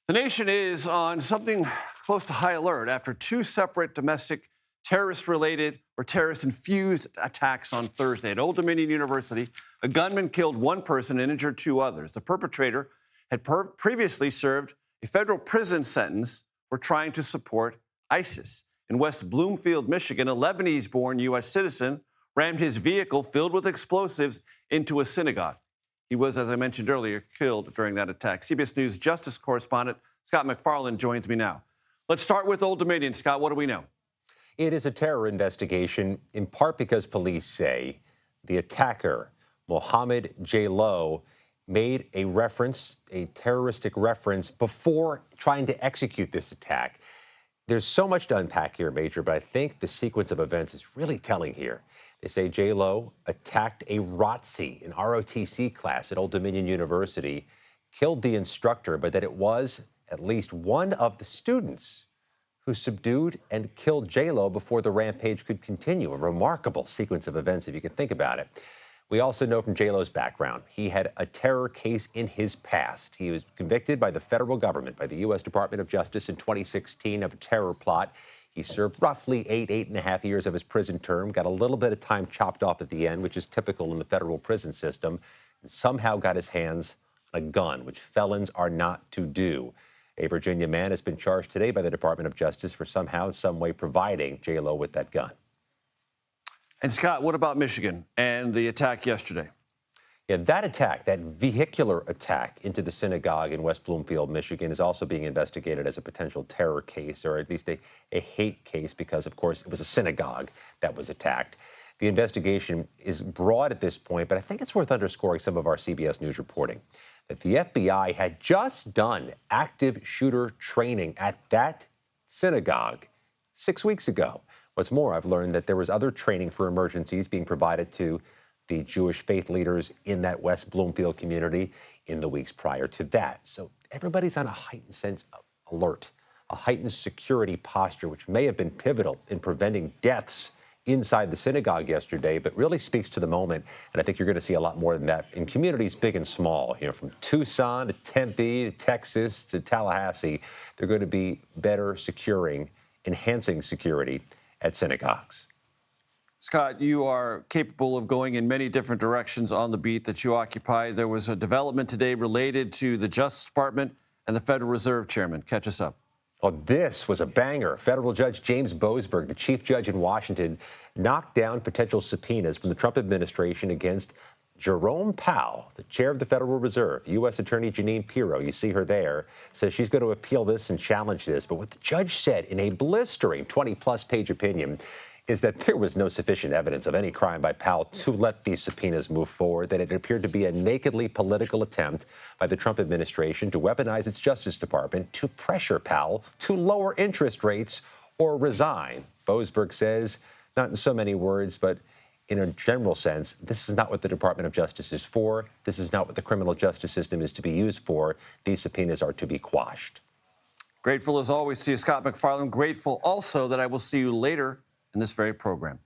The nation is on something close to high alert after two separate domestic terrorist-related or terrorist-infused attacks on Thursday. At Old Dominion University, a gunman killed one person and injured two others. The perpetrator had previously served a federal prison sentence for trying to support ISIS. In West Bloomfield, Michigan, a Lebanese-born U.S. citizen rammed his vehicle filled with explosives into a synagogue. He was, as I mentioned earlier, killed during that attack. CBS News Justice correspondent Scott MacFarlane joins me now. Let's start with Old Dominion. Scott, what do we know? It is a terror investigation, in part because police say the attacker, Mohammed J. Lowe, made a reference, a terroristic reference, before trying to execute this attack. There's so much to unpack here, Major, but I think the sequence of events is really telling here. They say J. Lowe attacked a ROTC, an ROTC class at Old Dominion University, killed the instructor, but that it was at least one of the students who subdued and killed J. Lowe before the rampage could continue. A remarkable sequence of events, if you can think about it. We also know from J. Lowe's background, he had a terror case in his past. He was convicted by the federal government, by the U.S. Department of Justice in 2016 of a terror plot. He served roughly 8.5 years of his prison term, got a little bit of time chopped off at the end, which is typical in the federal prison system, and somehow got his hands on a gun, which felons are not to do. A Virginia man has been charged today by the Department of Justice for somehow, some way providing J. Lowe with that gun. And Scott, what about Michigan and the attack yesterday? Yeah, that attack, that vehicular attack into the synagogue in West Bloomfield, Michigan, is also being investigated as a potential terror case, or at least a hate case, because, of course, it was a synagogue that was attacked. The investigation is broad at this point, but I think it's worth underscoring some of our CBS News reporting that the FBI had just done active shooter training at that synagogue 6 weeks ago. What's more, I've learned that there was other training for emergencies being provided to the Jewish faith leaders in that West Bloomfield community in the weeks prior to that. So everybody's on a heightened sense of alert, a heightened security posture, which may have been pivotal in preventing deaths inside the synagogue yesterday, but really speaks to the moment. And I think you're going to see a lot more than that in communities big and small, from Tucson to Tempe to Texas to Tallahassee. They're going to be better securing, enhancing security at synagogues. Scott, you are capable of going in many different directions on the beat that you occupy. There was a development today related to the Justice Department and the Federal Reserve Chairman. Catch us up. Well, this was a banger. Federal Judge James Boasberg, the chief judge in Washington, knocked down potential subpoenas from the Trump administration against Jerome Powell, the chair of the Federal Reserve. U.S. Attorney Jeanine Pirro, you see her there, says she's going to appeal this and challenge this. But what the judge said in a blistering 20-plus page opinion is that there was no sufficient evidence of any crime by Powell to let these subpoenas move forward, that it appeared to be a nakedly political attempt by the Trump administration to weaponize its Justice Department to pressure Powell to lower interest rates or resign. Boasberg says, not in so many words, but in a general sense, this is not what the Department of Justice is for. This is not what the criminal justice system is to be used for. These subpoenas are to be quashed. Grateful as always to you, Scott MacFarlane. Grateful also that I will see you later in this very program.